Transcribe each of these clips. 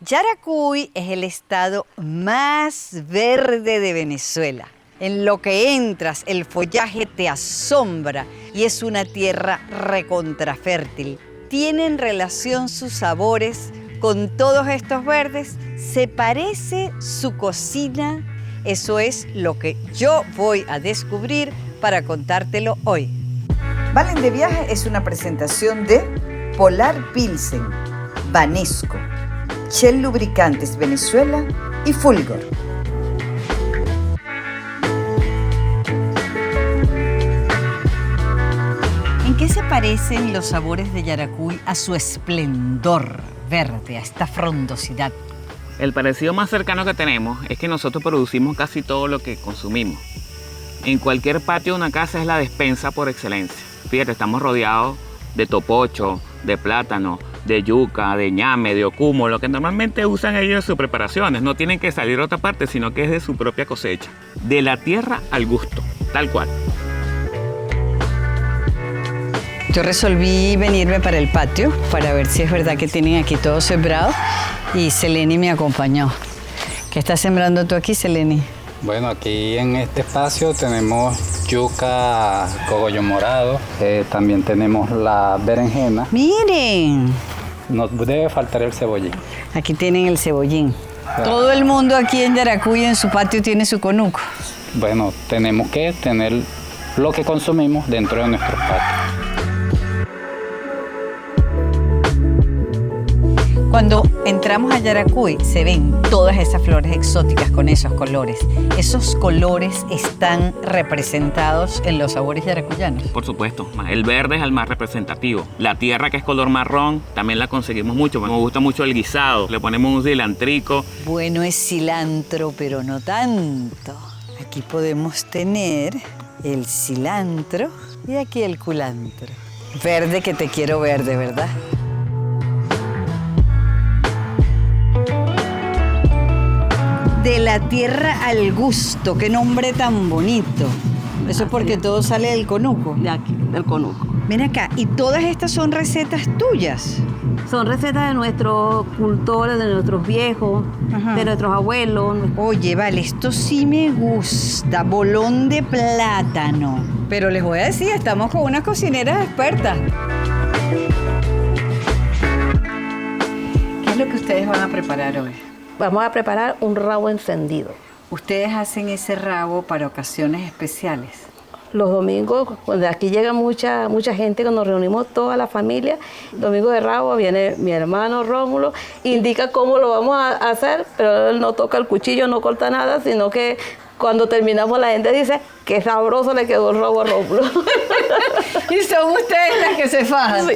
Yaracuy es el estado más verde de Venezuela. En lo que entras, el follaje te asombra y es una tierra recontrafértil. ¿Tienen relación sus sabores con todos estos verdes? ¿Se parece su cocina? Eso es lo que yo voy a descubrir para contártelo hoy. Valen de Viaje es una presentación de Polar Pilsen, Banesco, Shell Lubricantes Venezuela y Fulgor. ¿En qué se parecen los sabores de Yaracuy a su esplendor verde, a esta frondosidad? El parecido más cercano que tenemos es que nosotros producimos casi todo lo que consumimos. En cualquier patio de una casa es la despensa por excelencia. Fíjate, estamos rodeados de topocho, de plátano, de yuca, de ñame, de ocumo, lo que normalmente usan ellos en sus preparaciones. No tienen que salir a otra parte, sino que es de su propia cosecha. De la tierra al gusto, tal cual. Yo resolví venirme para el patio para ver si es verdad que tienen aquí todo sembrado y Seleni me acompañó. ¿Qué estás sembrando tú aquí, Seleni? Bueno, aquí en este espacio tenemos yuca, cogollo morado, también tenemos la berenjena. ¡Miren! Nos debe faltar el cebollín. Aquí tienen el cebollín. Todo el mundo aquí en Yaracuy en su patio tiene su conuco. Bueno, tenemos que tener lo que consumimos dentro de nuestros patios. Cuando entramos a Yaracuy se ven todas esas flores exóticas con esos colores. ¿Esos colores están representados en los sabores yaracuyanos? Por supuesto, el verde es el más representativo. La tierra, que es color marrón, también la conseguimos mucho. Me gusta mucho el guisado, le ponemos un cilantrico. Bueno, es cilantro, pero no tanto. Aquí podemos tener el cilantro y aquí el culantro. Verde que te quiero verde, ¿verdad? De la tierra al gusto, qué nombre tan bonito. Eso es porque todo sale del conuco. De aquí, del conuco. Ven acá, ¿y todas estas son recetas tuyas? Son recetas de nuestros cultores, de nuestros viejos, de nuestros abuelos. Oye, vale, esto sí me gusta, bolón de plátano. Pero les voy a decir, estamos con unas cocineras expertas. ¿Qué es lo que ustedes van a preparar hoy? Vamos a preparar un rabo encendido. ¿Ustedes hacen ese rabo para ocasiones especiales? Los domingos, cuando aquí llega mucha gente, cuando nos reunimos toda la familia, domingo de rabo viene mi hermano Rómulo, indica cómo lo vamos a hacer, pero él no toca el cuchillo, no corta nada, sino que cuando terminamos la gente dice que sabroso le quedó el rabo a Rómulo. Y son ustedes las que se fajan. Sí.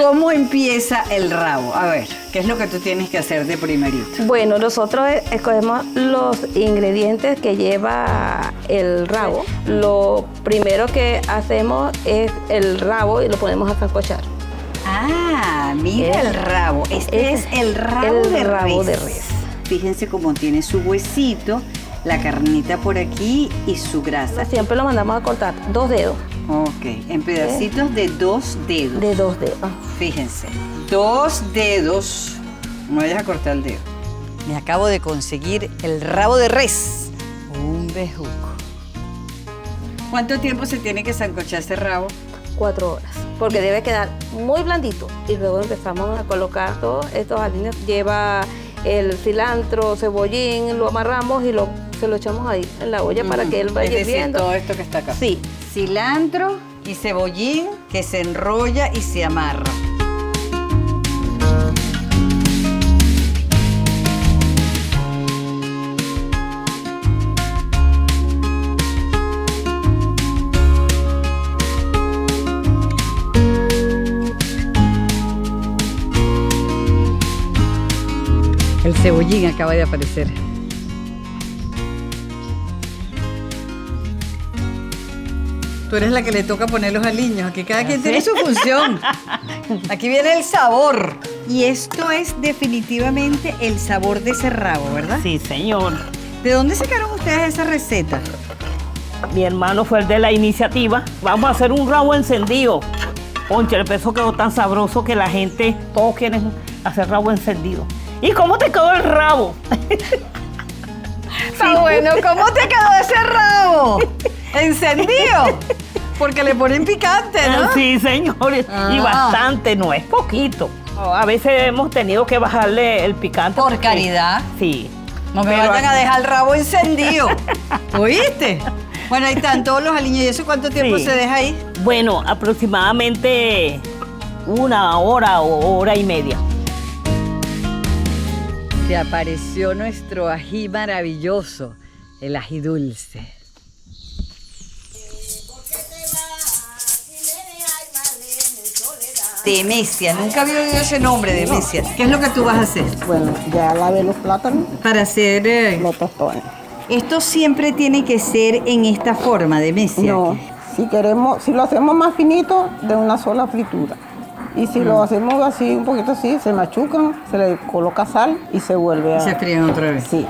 ¿Cómo empieza el rabo? A ver, ¿qué es lo que tú tienes que hacer de primerito? Bueno, nosotros escogemos los ingredientes que lleva el rabo. Lo primero que hacemos es el rabo y lo ponemos a sancochar. Ah, mira el rabo. Este es el rabo de res. Fíjense cómo tiene su huesito, la carnita por aquí y su grasa. Siempre lo mandamos a cortar 2 dedos. Ok, en pedacitos de 2 dedos. De 2 dedos. Fíjense, 2 dedos. No vayas a cortar el dedo. Me acabo de conseguir el rabo de res. Un bejuco. ¿Cuánto tiempo se tiene que sancochar ese rabo? 4 horas. Porque debe quedar muy blandito. Y luego empezamos a colocar todos estos aliños. Lleva el cilantro, cebollín, lo amarramos y se lo echamos ahí en la olla para que él vaya hirviendo. Todo esto que está acá. Sí. Cilantro y cebollín que se enrolla y se amarra. El cebollín acaba de aparecer. Tú eres la que le toca poner los aliños. Aquí cada quien tiene su función. Aquí viene el sabor. Y esto es definitivamente el sabor de ese rabo, ¿verdad? Sí, señor. ¿De dónde sacaron ustedes esa receta? Mi hermano fue el de la iniciativa. Vamos a hacer un rabo encendido. Concha, el peso quedó tan sabroso que la gente, todos quieren hacer rabo encendido. ¿Y cómo te quedó el rabo? Está bueno, ¿cómo te quedó ese rabo? ¿Encendido? Porque le ponen picante, ¿no? Sí, señores. Y bastante, no es poquito. A veces hemos tenido que bajarle el picante. Por porque- caridad. Sí. No me Pero vayan a dejar el rabo encendido. ¿Oíste? Bueno, ahí están todos los aliños. ¿Y eso cuánto tiempo Sí. se deja ahí? Bueno, aproximadamente 1 hora o hora y media. Se apareció nuestro ají maravilloso, el ají dulce. Demesia, nunca había oído ese nombre, Demesia. ¿Qué es lo que tú vas a hacer? Bueno, ya lavé los plátanos, Para hacer... los tostones. Esto siempre tiene que ser en esta forma, Demesia. No, si lo hacemos más finito, de una sola fritura. Y si lo hacemos así, un poquito así, se machucan, se le coloca sal y se vuelve a... Se fríen otra vez. Sí.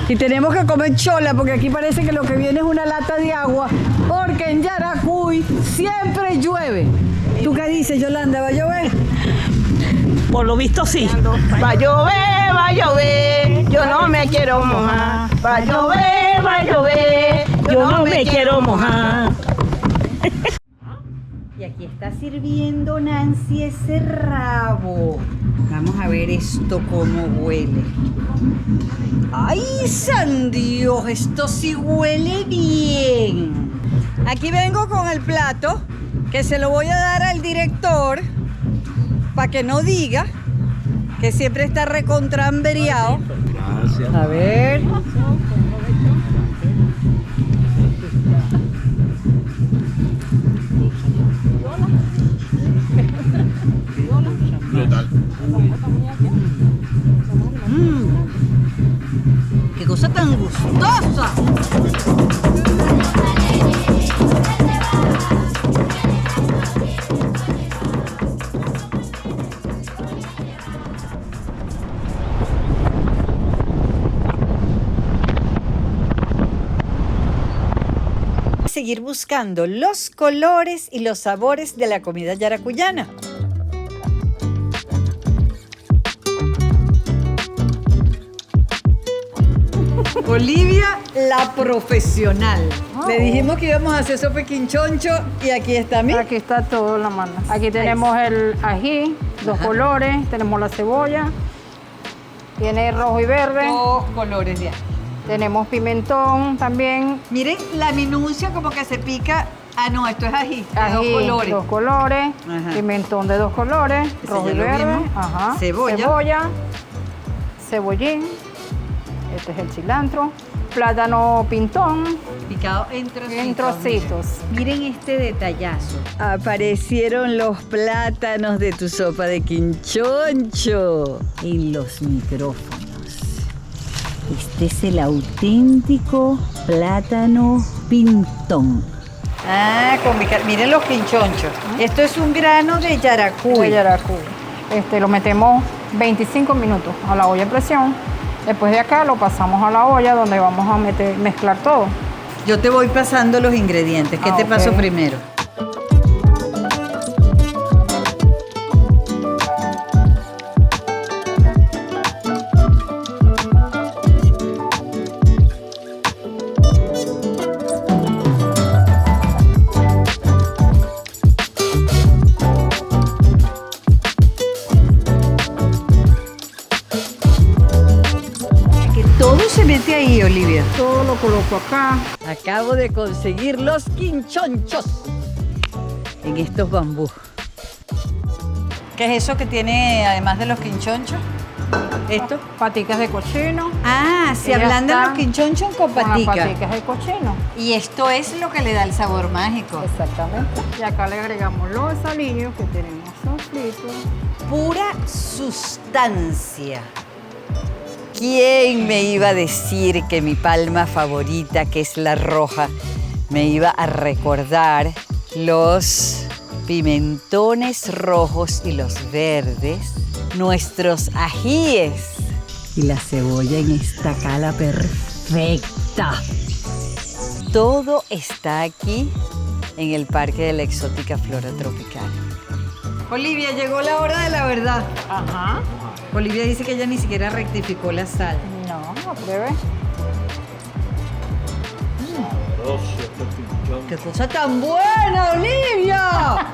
Y tenemos que comer chola porque aquí parece que lo que viene es una lata de agua porque en Yaracuy siempre llueve. ¿Tú qué dices, Yolanda? ¿Va a llover? Por lo visto sí. Va a llover, yo no me quiero mojar. Va a llover, Yo no me quiero mojar. Y aquí está sirviendo Nancy ese rabo. Vamos a ver esto cómo huele. ¡Ay, san Dios! Esto sí huele bien. Aquí vengo con el plato que se lo voy a dar al director para que no diga que siempre está recontrahambreado. Gracias. A ver. ¡Qué cosa tan gustosa! Seguir buscando los colores y los sabores de la comida yaracuyana. Olivia, la profesional. Le dijimos que íbamos a hacer sopa de quinchoncho y aquí está mi. Aquí está todo en la mano. Aquí tenemos el ají, dos colores, tenemos la cebolla, tiene rojo y verde, Dos colores ya. tenemos pimentón también, Miren la minucia como que se pica. Ah, no, esto es ají, de ají, dos colores. Ajá. pimentón de dos colores, Ese rojo ya y lo verde, vimos. ajá, Cebolla. cebollín, este es el cilantro, plátano pintón, Picado en trocitos. en trocitos. Miren este detallazo. Aparecieron los plátanos de tu sopa de quinchoncho en los micrófonos. Este es el auténtico plátano pintón. Ah, miren los quinchonchos. Esto es un grano de Yaracuy. De Yaracuy. Lo metemos 25 minutos a la olla a presión. Después de acá lo pasamos a la olla donde vamos a mezclar todo. Yo te voy pasando los ingredientes. ¿Qué te ok. paso primero? Que todo se mete ahí, Olivia. Todo lo coloco acá. Acabo de conseguir los quinchonchos en estos bambús. ¿Qué es eso que tiene además de los quinchonchos? ¿Esto? Paticas de cochino. Ah, si Y ya hablando de está. los quinchonchon con Con las patica. paticas de cochino. Y esto es lo que le da el sabor mágico. Exactamente. Y acá le agregamos los aliños que tenemos sofritos. Pura sustancia. ¿Quién me iba a decir que mi palma favorita, que es la roja, me iba a recordar los pimentones rojos y los verdes, nuestros ajíes y la cebolla en esta cala perfecta? Todo está aquí en el Parque de la Exótica Flora Tropical. Olivia, llegó la hora de la verdad. Ajá. Olivia dice que ella ni siquiera rectificó la sal. No, apruebe. ¡Qué cosa tan buena, Olivia!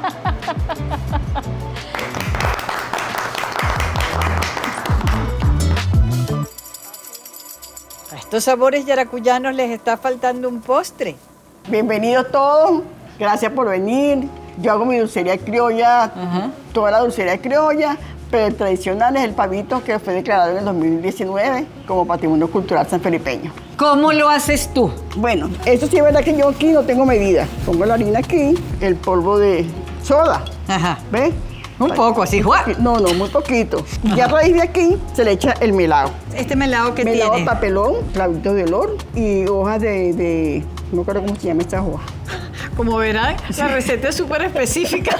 A estos sabores yaracuyanos les está faltando un postre. Bienvenidos todos, gracias por venir. Yo hago mi dulcería criolla, toda la dulcería criolla, pero el tradicional es el pavito que fue declarado en el 2019 como Patrimonio Cultural sanfelipeño. ¿Cómo lo haces tú? Bueno, eso sí es verdad que yo aquí no tengo medida. Pongo la harina aquí, el polvo de soda, Ajá. ¿ves? Un poco, así, ¡juá! No, muy poquito. Y a raíz de aquí se le echa el melado. Este melado que Melado tiene. papelón, clavitos de olor y hojas de no me acuerdo cómo se llama estas hojas. Como verán, la receta es súper específica.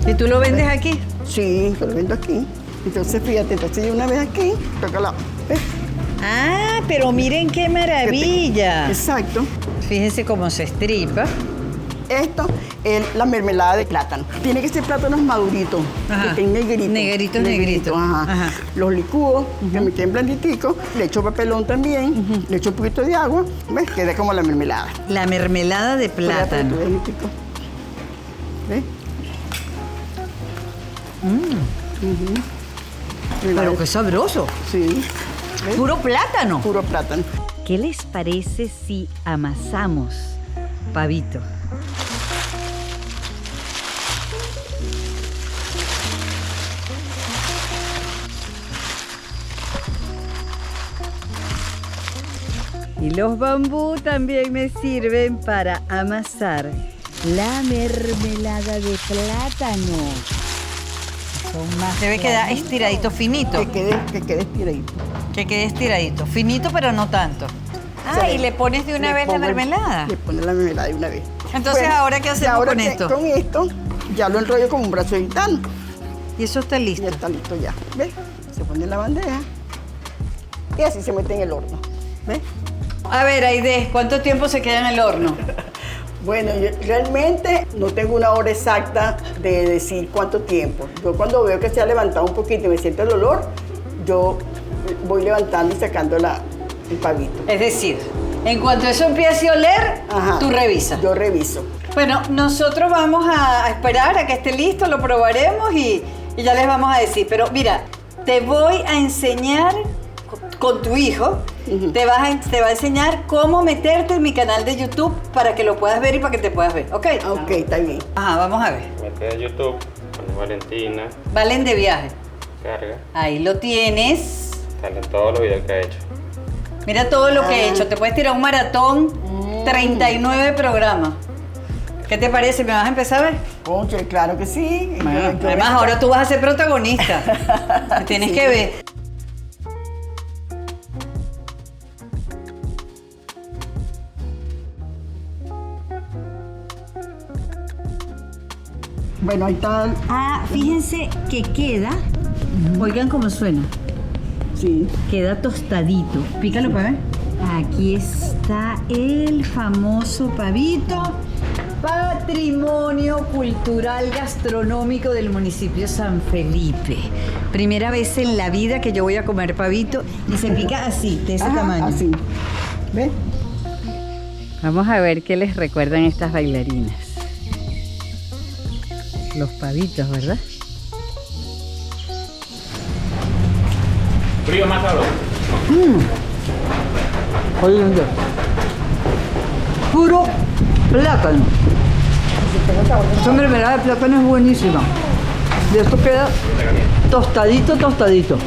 ¿Y tú lo vendes aquí? Sí, yo lo vendo aquí. Entonces, fíjate, entonces yo una vez aquí, toca la... ¿ves? Ah, pero miren qué maravilla. Exacto. Fíjense cómo se estripa. Esto es la mermelada de plátano. Tiene que ser plátanos maduritos, Ajá. que estén negritos. Negritos. Ajá. Ajá. Los licúo, que me queden blanditicos, le echo papelón también, le echo un poquito de agua, ¿ves? Queda como la mermelada. La mermelada de plátano. ¿Ves? Pero qué sabroso. Sí. ¿Ves? Puro plátano. Puro plátano. ¿Qué les parece si amasamos pavito? Y los bambú también me sirven para amasar la mermelada de plátano. Son más debe quedar estiradito, finito. Que quede estiradito. Que quede estiradito. Finito, pero no tanto. Ah, Sí. y le pones de una Le vez la pongo el- mermelada. Le pones la mermelada de una vez. Entonces, ¿ahora qué y hacemos ahora con esto? Con esto ya lo enrollo como un brazo de gitano. Y eso está Y listo. ya está listo ya. ¿Ves? Se pone en la bandeja y así se mete en el horno. ¿Ves? A ver, Aide, ¿cuánto tiempo se queda en el horno? Bueno, yo realmente no tengo una hora exacta de decir cuánto tiempo. Yo cuando veo que se ha levantado un poquito y me siento el olor, yo voy levantando y sacando el pavito. Es decir, en cuanto eso empiece a oler, Ajá. tú revisas. Yo reviso. Bueno, nosotros vamos a esperar a que esté listo, lo probaremos y ya les vamos a decir. Pero mira, te voy a enseñar con tu hijo, te va a enseñar cómo meterte en mi canal de YouTube para que lo puedas ver y para que te puedas ver, ¿ok? Ok, está bien. Ajá, vamos a ver. Mete a YouTube, pone Valentina, Valen de viaje. carga, Ahí lo tienes. salen todos los videos que he hecho. Mira todo lo que he hecho. Te puedes tirar un maratón, 39 programas. ¿Qué te parece? ¿Me vas a empezar a ver? Conche, claro que sí. Yo Además, ahora tú vas a ser protagonista. Me tienes Sí. que ver. Bueno, ahí está. Ah, fíjense que queda. Oigan cómo suena. Sí. Queda tostadito. Pícalo para ver. Aquí está el famoso pavito. Patrimonio Cultural Gastronómico del municipio San Felipe. Primera vez en la vida que yo voy a comer pavito y se pica así, de ese Ajá, tamaño. así. ¿Ves? Vamos a ver qué les recuerdan estas bailarinas. Los pavitos, ¿verdad? Frío más sabroso. Oye, puro plátano. Esta mermelada de plátano es buenísima. Y esto queda tostadito, tostadito.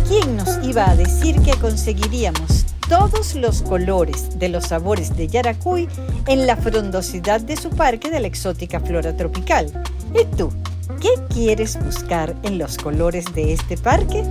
¿Quién nos iba a decir que conseguiríamos todos los colores de los sabores de Yaracuy en la frondosidad de su parque de la exótica flora tropical? ¿Y tú, qué quieres buscar en los colores de este parque?